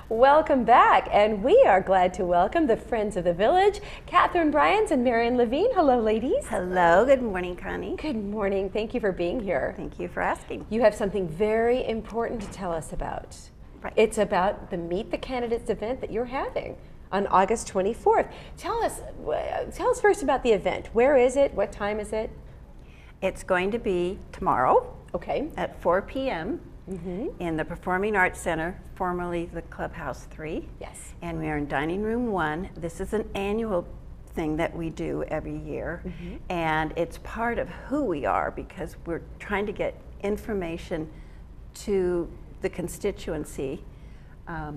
Welcome back, and we are glad to welcome the Friends of the Village, Catherine Bryans and Marion Levine. Hello, ladies. Hello, good morning, Connie. Good morning. Thank you for being here. Thank you for asking. You have something very important to tell us about. Right. It's about the Meet the Candidates event that you're having on August 24th. Tell us first about the event. Where is it? What time is it? It's going to be tomorrow at 4 p.m. In the Performing Arts Center, formerly the Clubhouse 3. Yes. And we are in Dining Room 1. This is an annual thing that we do every year. And it's part of who we are because we're trying to get information to the constituency.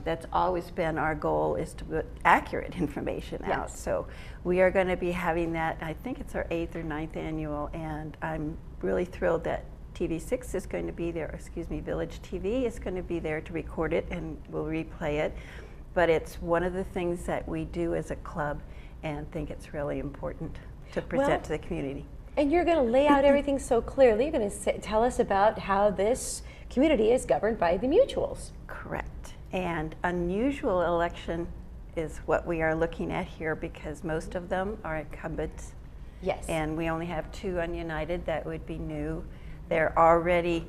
That's always been our goal, is to put accurate information out. Yes. So we are going to be having that. I think it's our 8th or 9th annual, and I'm really thrilled that TV6 is going to be there, Village TV is going to be there to record it, and we'll replay it. But it's one of the things that we do as a club and think it's really important to present to the community. And you're going to lay out everything so clearly. You're going to tell us about how this community is governed by the mutuals. Correct. And unusual election is what we are looking at here because most of them are incumbents. Yes. And we only have 2 ununited that would be new. They're already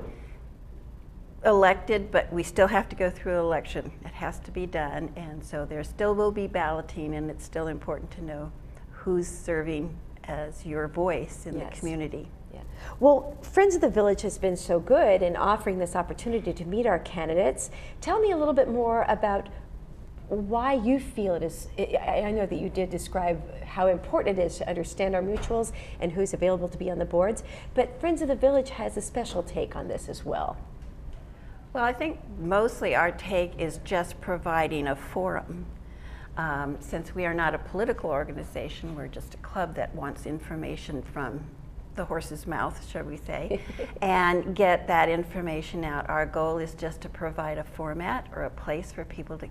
elected, but we still have to go through an election. It has to be done, and so there still will be balloting, and it's still important to know who's serving as your voice in the community. Yeah. Well, Friends of the Village has been so good in offering this opportunity to meet our candidates. Tell me a little bit more about why you feel it is. I know that you did describe how important it is to understand our mutuals and who's available to be on the boards, but Friends of the Village has a special take on this as well. Well, I think mostly our take is just providing a forum. Since we are not a political organization, we're just a club that wants information from the horse's mouth, shall we say, and get that information out. Our goal is just to provide a format or a place for people to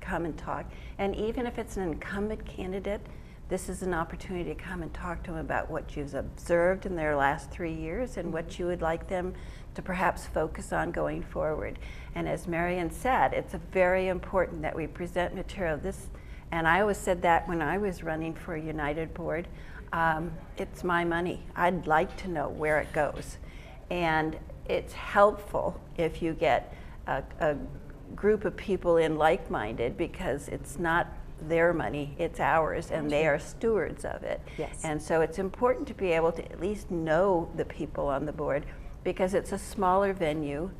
come and talk. And even if it's an incumbent candidate, this is an opportunity to come and talk to them about what you've observed in their last 3 years and what you would like them to perhaps focus on going forward. And as Marion said, it's very important that we present material. And I always said that when I was running for a United board, it's my money. I'd like to know where it goes. And it's helpful if you get a group of people in like-minded because it's not their money, it's ours, and they are stewards of it. Yes. And so it's important to be able to at least know the people on the board because it's a smaller venue.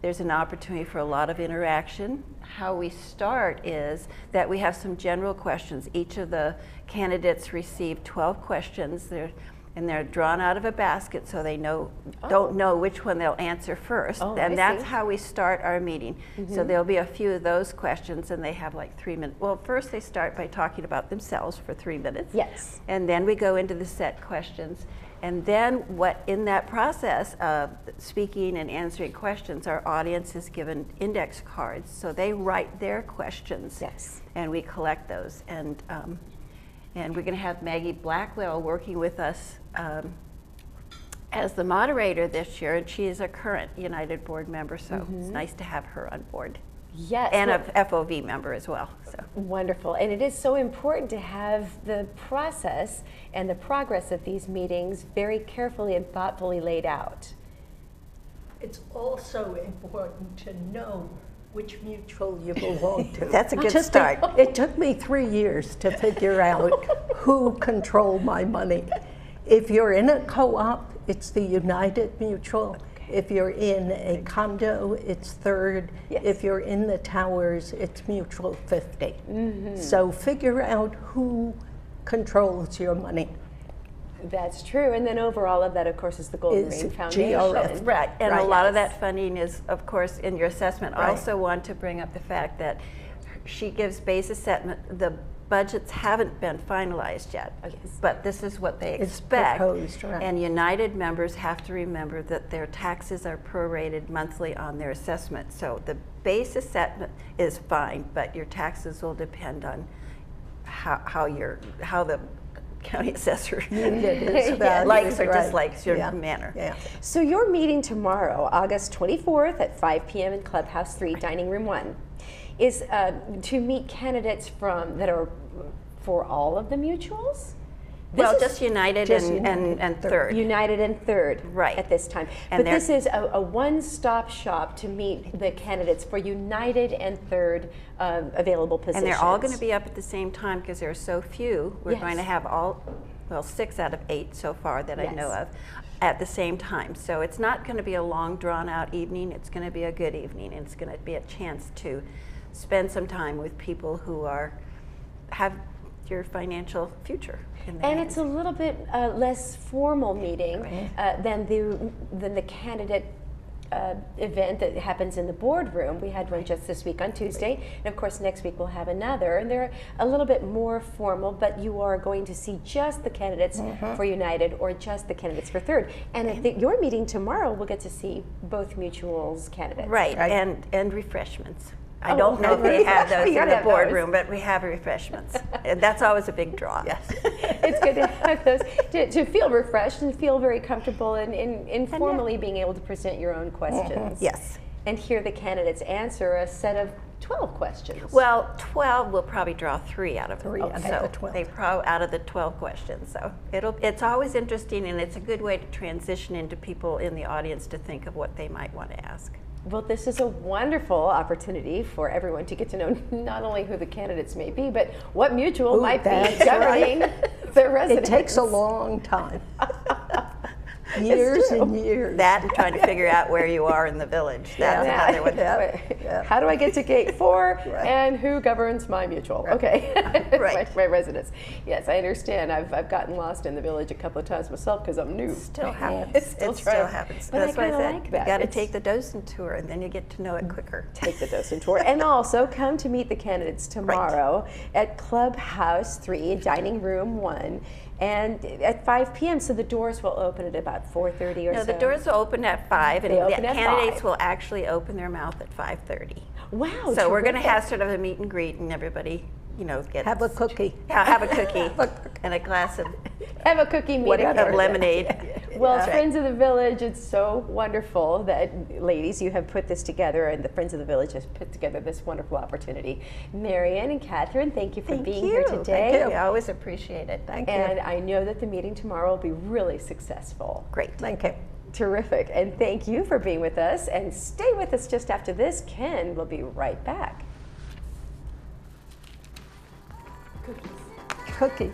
There's an opportunity for a lot of interaction. How we start is that we have some general questions. Each of the candidates receive 12 questions. They're drawn out of a basket so they don't know which one they'll answer first. And that's how we start our meeting. So there'll be a few of those questions and they have like 3 minutes. Well, first they start by talking about themselves for 3 minutes. Yes. And then we go into the set questions. And then in that process of speaking and answering questions, our audience is given index cards. So they write their questions. Yes. And we collect those. And we're going to have Maggie Blackwell working with us as the moderator this year. And she is a current United board member, so it's nice to have her on board. Yes. And a FOV member as well. So. Wonderful. And it is so important to have the process and the progress of these meetings very carefully and thoughtfully laid out. It's also important to know which mutual you belong to. That's a good start. It took me 3 years to figure out who controlled my money. If you're in a co-op, it's the United Mutual. If you're in a condo, it's Third. Yes. If you're in the towers, it's Mutual 50. So figure out who controls your money. That's true. And then over all of that, of course, is the Golden Ring Foundation. GRF. Right, and Right. a lot of that funding is, of course, in your assessment. I Right. also want to bring up the fact that she gives base assessment. The budgets haven't been finalized yet, but this is what they expect. Proposed, right. And United members have to remember that their taxes are prorated monthly on their assessment. So the base assessment is fine, but your taxes will depend on how the county assessor Needed is valued, likes or right. dislikes your Yeah. manner. Yeah. So your meeting tomorrow, August 24th at 5 p.m. in Clubhouse 3, Dining Room 1, is to meet candidates that are for all of the mutuals? Well, This is just United just and, United and Third. United and Third Right. at this time. And But this is a one-stop shop to meet the candidates for United and Third available positions. And they're all going to be up at the same time because there are so few. We're Yes. going to have all, well, 6 out of 8 so far that I know Yes. of at the same time. So it's not going to be a long, drawn-out evening. It's going to be a good evening. And it's going to be a chance to spend some time with people who have your financial future in their And hands. it's a little bit less formal meeting than the candidate event that happens in the boardroom. We had one just this week on Tuesday, and of course next week we'll have another. And they're a little bit more formal, but you are going to see just the candidates for United or just the candidates for Third. And at your meeting tomorrow, we'll get to see both mutuals candidates. Right, Right. and refreshments. I Oh, don't know if they have those We in gotta the have those. boardroom, but we have refreshments. And that's always a big draw. Yes. It's good to have those, to feel refreshed and feel very comfortable and informally being able to present your own questions. Yes. And hear the candidates answer a set of 12 questions. Well, 12, we'll probably draw 3 out of 3 out of so the 12. They out of the 12 questions. So it's always interesting, and it's a good way to transition into people in the audience to think of what they might want to ask. Well, this is a wonderful opportunity for everyone to get to know not only who the candidates may be, but what mutual Ooh, might be that's governing their residents. It takes a long time. Years true. and years. That and trying to figure out where you are in the village. That's Yeah. another one. Yeah. How do I get to gate 4 Right. and who governs my mutual? Okay, Right. my residents. Yes, I understand. I've gotten lost in the village a couple of times myself because I'm new. Still happens. It's still It still trying. happens. But That's I why I kinda said like you that. got to It's- take the docent tour, and then you get to know it quicker. Take the docent tour, and also come to meet the candidates tomorrow at Clubhouse 3, Dining Room 1, and at 5 p.m. So the doors will open at about 4:30 or so. No, the doors will open at 5, and They the open at candidates 5. will actually open their mouth at 5:30. Wow! So we're going to terrific. have sort of a meet and greet, and everybody, gets Have a cookie. have a cookie and a glass of Have a cookie meeting. Whatever. lemonade. Well, That's right. Friends of the Village, it's so wonderful that, ladies, you have put this together, and the Friends of the Village has put together this wonderful opportunity. Marianne and Catherine, thank you for being here today. Thank you. I always appreciate it. Thank you. And I know that the meeting tomorrow will be really successful. Great. Thank you. Terrific. And thank you for being with us. And stay with us just after this. Ken will be right back. Cookies.